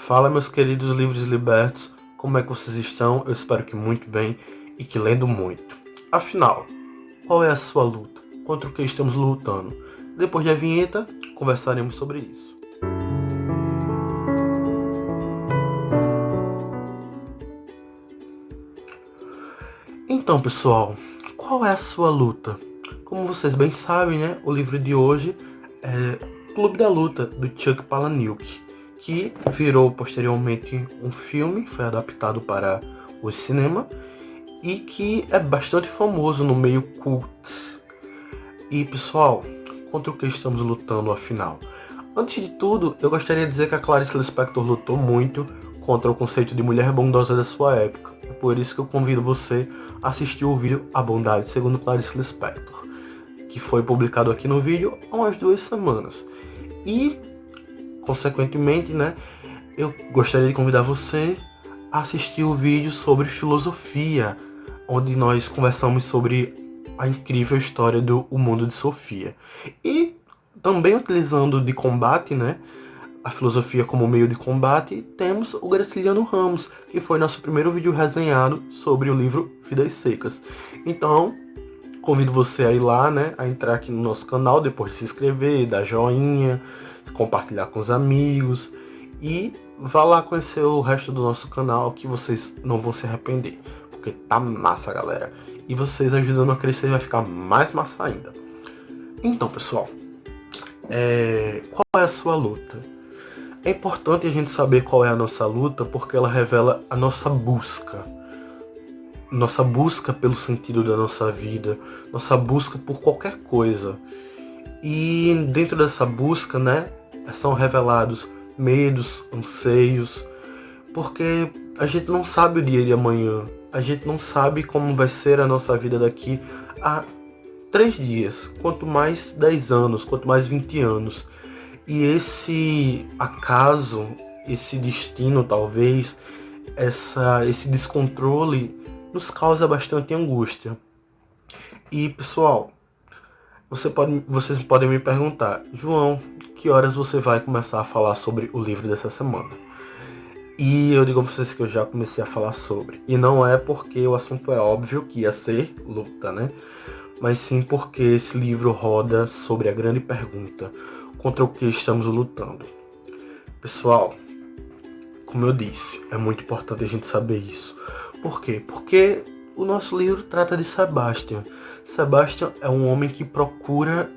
Fala, meus queridos livres e libertos, como é que vocês estão? Eu espero que muito bem e que lendo muito. Afinal, qual é a sua luta? Contra o que estamos lutando? Depois da vinheta, conversaremos sobre isso. Então, pessoal, qual é a sua luta? Como vocês bem sabem, né, o livro de hoje é Clube da Luta, do Chuck Palahniuk, que virou posteriormente um filme, foi adaptado para o cinema e que é bastante famoso no meio cult. E pessoal, contra o que estamos lutando afinal? Antes de tudo, eu gostaria de dizer que a Clarice Lispector lutou muito contra o conceito de mulher bondosa da sua época. É por isso que eu convido você a assistir o vídeo A Bondade segundo Clarice Lispector, que foi publicado aqui no vídeo há umas 2 semanas. E, consequentemente, né, eu gostaria de convidar você a assistir o vídeo sobre filosofia, onde nós conversamos sobre a incrível história do O Mundo de Sofia. E também utilizando de combate, né, a filosofia como meio de combate, temos o Graciliano Ramos, que foi nosso primeiro vídeo resenhado sobre o livro Vidas Secas. Então, convido você a ir lá, né, a entrar aqui no nosso canal, depois de se inscrever, dar joinha, compartilhar com os amigos e vá lá conhecer o resto do nosso canal que vocês não vão se arrepender, porque tá massa, galera. E vocês ajudando a crescer vai ficar mais massa ainda. Então, pessoal, qual é a sua luta? É importante a gente saber qual é a nossa luta porque ela revela a nossa busca. Nossa busca pelo sentido da nossa vida, nossa busca por qualquer coisa. E dentro dessa busca, né, são revelados medos, anseios, porque a gente não sabe o dia de amanhã, a gente não sabe como vai ser a nossa vida daqui a 3 dias, quanto mais 10 anos, quanto mais 20 anos. E esse acaso, esse destino talvez, esse descontrole nos causa bastante angústia. E pessoal, vocês podem me perguntar, João, que horas você vai começar a falar sobre o livro dessa semana? E eu digo a vocês que eu já comecei a falar sobre. E não é porque o assunto é óbvio que ia ser luta, né? Mas sim porque esse livro roda sobre a grande pergunta: contra o que estamos lutando? Pessoal, como eu disse, é muito importante a gente saber isso. Por quê? Porque o nosso livro trata de Sebastian. Sebastian é um homem que procura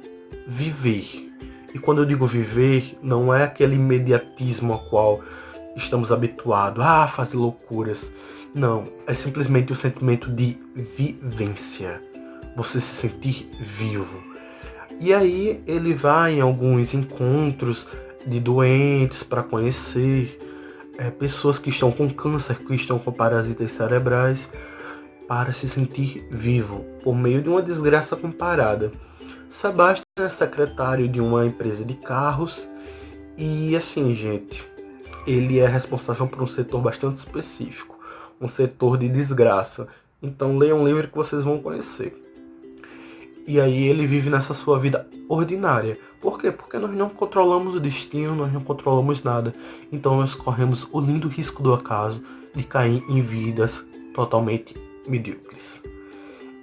viver. E quando eu digo viver, não é aquele imediatismo ao qual estamos habituados, fazer loucuras. Não, é simplesmente o sentimento de vivência. Você se sentir vivo. E aí ele vai em alguns encontros de doentes para conhecer pessoas que estão com câncer, que estão com parasitas cerebrais, para se sentir vivo, por meio de uma desgraça comparada. Sebastian é secretário de uma empresa de carros e assim, gente, ele é responsável por um setor bastante específico, um setor de desgraça. Então leiam um livro que vocês vão conhecer. E aí ele vive nessa sua vida ordinária. Por quê? Porque nós não controlamos o destino, nós não controlamos nada. Então nós corremos o lindo risco do acaso de cair em vidas totalmente medíocres.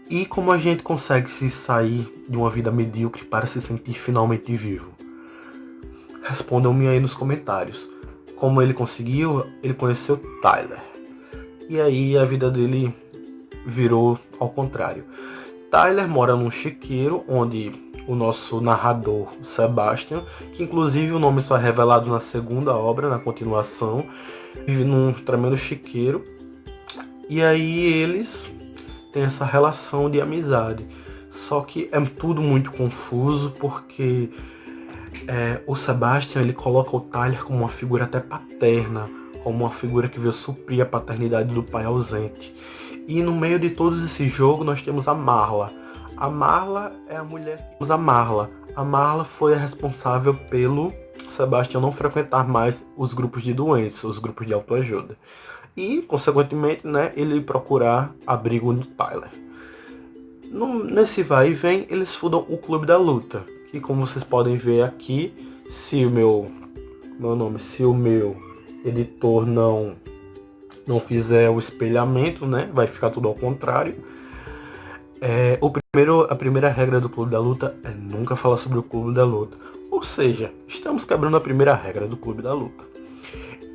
E como a gente consegue se sair de uma vida medíocre para se sentir finalmente vivo? Respondam-me aí nos comentários. Como ele conseguiu? Ele conheceu Tyler. E aí a vida dele virou ao contrário. Tyler mora num chiqueiro, onde o nosso narrador, Sebastian, que inclusive o nome só é revelado na segunda obra, na continuação, vive num tremendo chiqueiro. E aí eles têm essa relação de amizade. Só que é tudo muito confuso, porque o Sebastian ele coloca o Tyler como uma figura até paterna, como uma figura que veio suprir a paternidade do pai ausente. E no meio de todo esse jogo nós temos a Marla. A Marla é a mulher que temos a Marla. A Marla foi a responsável pelo Sebastian não frequentar mais os grupos de doentes, os grupos de autoajuda. E, consequentemente, né, ele procurar abrigo no Tyler. Nesse vai e vem, eles fundam o Clube da Luta. E como vocês podem ver aqui, se o meu editor não fizer o espelhamento, né, vai ficar tudo ao contrário. A primeira regra do Clube da Luta é nunca falar sobre o Clube da Luta. Ou seja, estamos quebrando a primeira regra do Clube da Luta.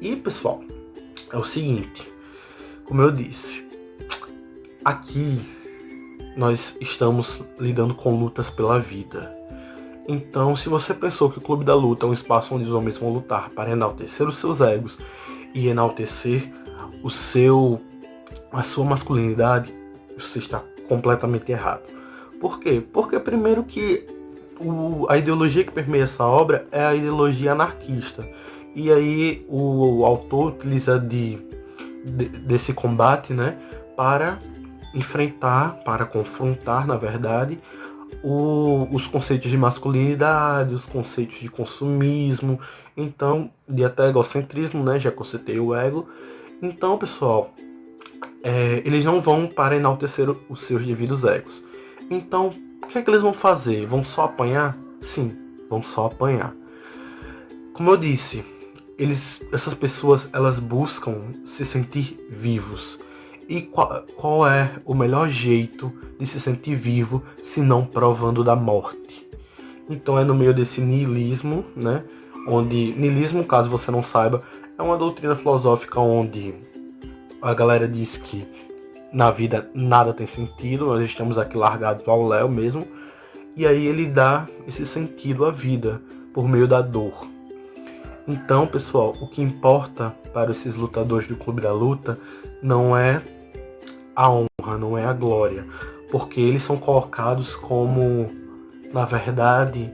E pessoal, é o seguinte, como eu disse, aqui nós estamos lidando com lutas pela vida. Então, se você pensou que o Clube da Luta é um espaço onde os homens vão lutar para enaltecer os seus egos e enaltecer a sua masculinidade, você está completamente errado. Por quê? Porque primeiro que a ideologia que permeia essa obra é a ideologia anarquista. E aí o autor utiliza desse combate, né, para enfrentar, para confrontar, na verdade, os conceitos de masculinidade, os conceitos de consumismo, então, de até egocentrismo, né, já que eu citei o ego. Então, pessoal, eles não vão para enaltecer os seus devidos egos. Então, o que é que eles vão fazer? Vão só apanhar? Sim, vão só apanhar. Como eu disse, essas pessoas, elas buscam se sentir vivos. E qual é o melhor jeito de se sentir vivo se não provando da morte? Então é no meio desse niilismo, né? Onde niilismo, caso você não saiba, é uma doutrina filosófica onde a galera diz que na vida nada tem sentido, nós estamos aqui largados ao léu mesmo. E aí ele dá esse sentido à vida por meio da dor. Então, pessoal, o que importa para esses lutadores do Clube da Luta não é a honra, não é a glória, porque eles são colocados como, na verdade,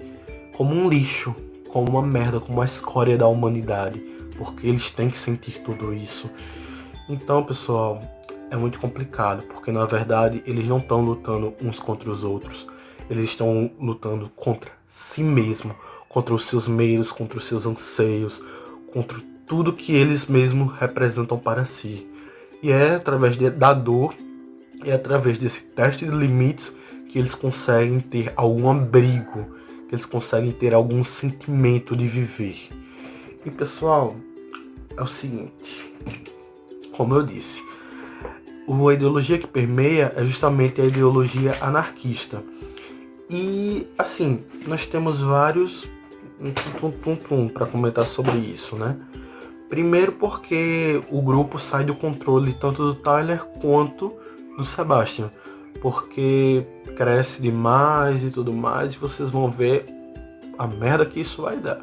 como um lixo, como uma merda, como uma escória da humanidade, porque eles têm que sentir tudo isso. Então, pessoal, é muito complicado, porque na verdade eles não estão lutando uns contra os outros, eles estão lutando contra si mesmo, contra os seus medos, contra os seus anseios, contra tudo que eles mesmos representam para si. E é através da dor, é através desse teste de limites que eles conseguem ter algum abrigo, que eles conseguem ter algum sentimento de viver. E pessoal, é o seguinte, como eu disse, a ideologia que permeia é justamente a ideologia anarquista. E assim, nós temos vários para comentar sobre isso, né? Primeiro porque o grupo sai do controle tanto do Tyler quanto do Sebastian, porque cresce demais e tudo mais, e vocês vão ver a merda que isso vai dar.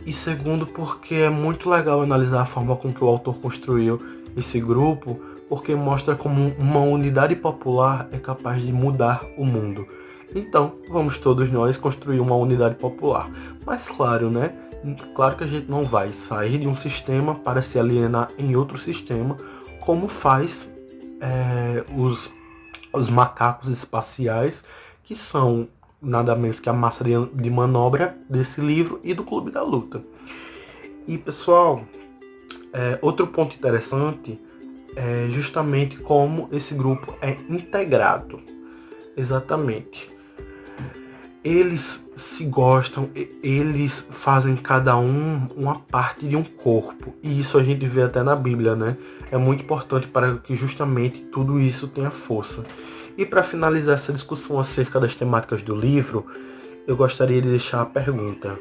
E segundo porque é muito legal analisar a forma com que o autor construiu esse grupo, porque mostra como uma unidade popular é capaz de mudar o mundo. Então, vamos todos nós construir uma unidade popular. Mas claro, né? Claro que a gente não vai sair de um sistema para se alienar em outro sistema, como faz os macacos espaciais, que são nada menos que a massa de manobra desse livro e do Clube da Luta. E pessoal, outro ponto interessante é justamente como esse grupo é integrado. Exatamente. Eles se gostam, eles fazem cada um uma parte de um corpo. E isso a gente vê até na Bíblia, né? É muito importante para que justamente tudo isso tenha força. E para finalizar essa discussão acerca das temáticas do livro, eu gostaria de deixar a pergunta: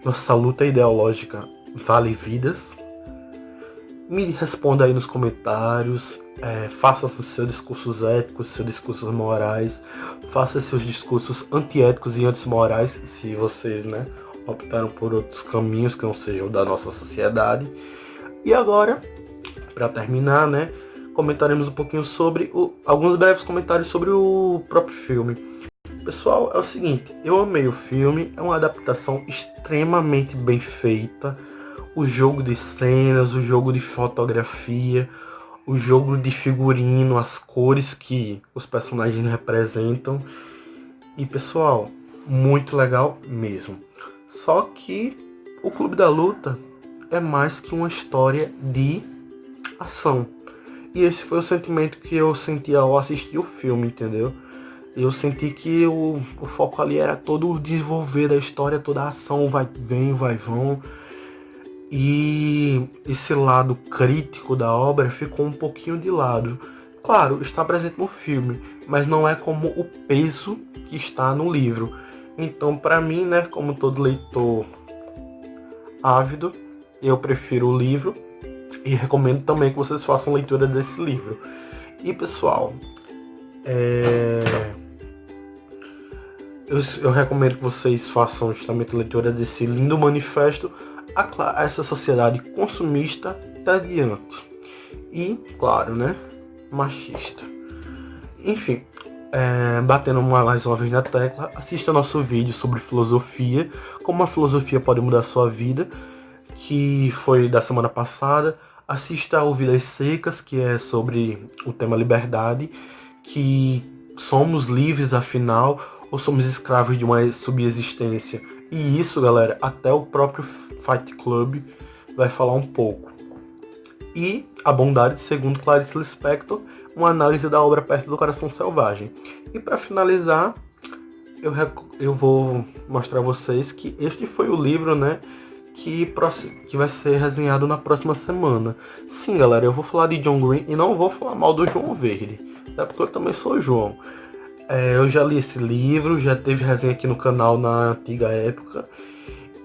nossa luta ideológica vale vidas? Me responda aí nos comentários, faça os seus discursos éticos, seus discursos morais, faça seus discursos antiéticos e antimorais, se vocês, né, optaram por outros caminhos que não sejam da nossa sociedade. E agora, para terminar, né, comentaremos um pouquinho sobre alguns breves comentários sobre o próprio filme. Pessoal, é o seguinte, eu amei o filme, é uma adaptação extremamente bem feita. O jogo de cenas, o jogo de fotografia, o jogo de figurino, as cores que os personagens representam. E pessoal, muito legal mesmo. Só que o Clube da Luta é mais que uma história de ação. E esse foi o sentimento que eu senti ao assistir o filme, entendeu? Eu senti que o foco ali era todo o desenvolver da história, toda a ação, vai, vem, vai, vão. E esse lado crítico da obra ficou um pouquinho de lado. Claro, está presente no filme, mas não é como o peso que está no livro. Então, para mim, né, como todo leitor ávido, eu prefiro o livro e recomendo também que vocês façam leitura desse livro. E pessoal, eu recomendo que vocês façam justamente a leitura desse lindo manifesto a essa sociedade consumista tediante e, claro, né, machista. Enfim, batendo mais uma vez na tecla, assista nosso vídeo sobre filosofia, como a filosofia pode mudar a sua vida, que foi da semana passada. Assista ao Vidas Secas, que é sobre o tema liberdade, que somos livres afinal, ou somos escravos de uma subexistência. E isso, galera, até o próprio Fight Club vai falar um pouco. E A Bondade, segundo Clarice Lispector, uma análise da obra Perto do Coração Selvagem. E para finalizar, eu vou mostrar a vocês que este foi o livro, né, que vai ser resenhado na próxima semana. Sim, galera, eu vou falar de John Green e não vou falar mal do João Verde, até porque eu também sou João. Eu já li esse livro, já teve resenha aqui no canal na antiga época.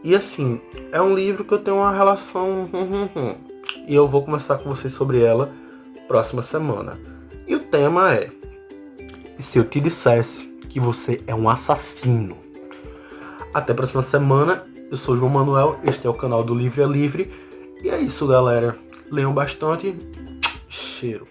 E assim, é um livro que eu tenho uma relação... E eu vou conversar com vocês sobre ela próxima semana. E o tema é: e se eu te dissesse que você é um assassino? Até a próxima semana. Eu sou João Manuel, este é o canal do Livre é Livre. E é isso, galera. Leiam bastante. Cheiro.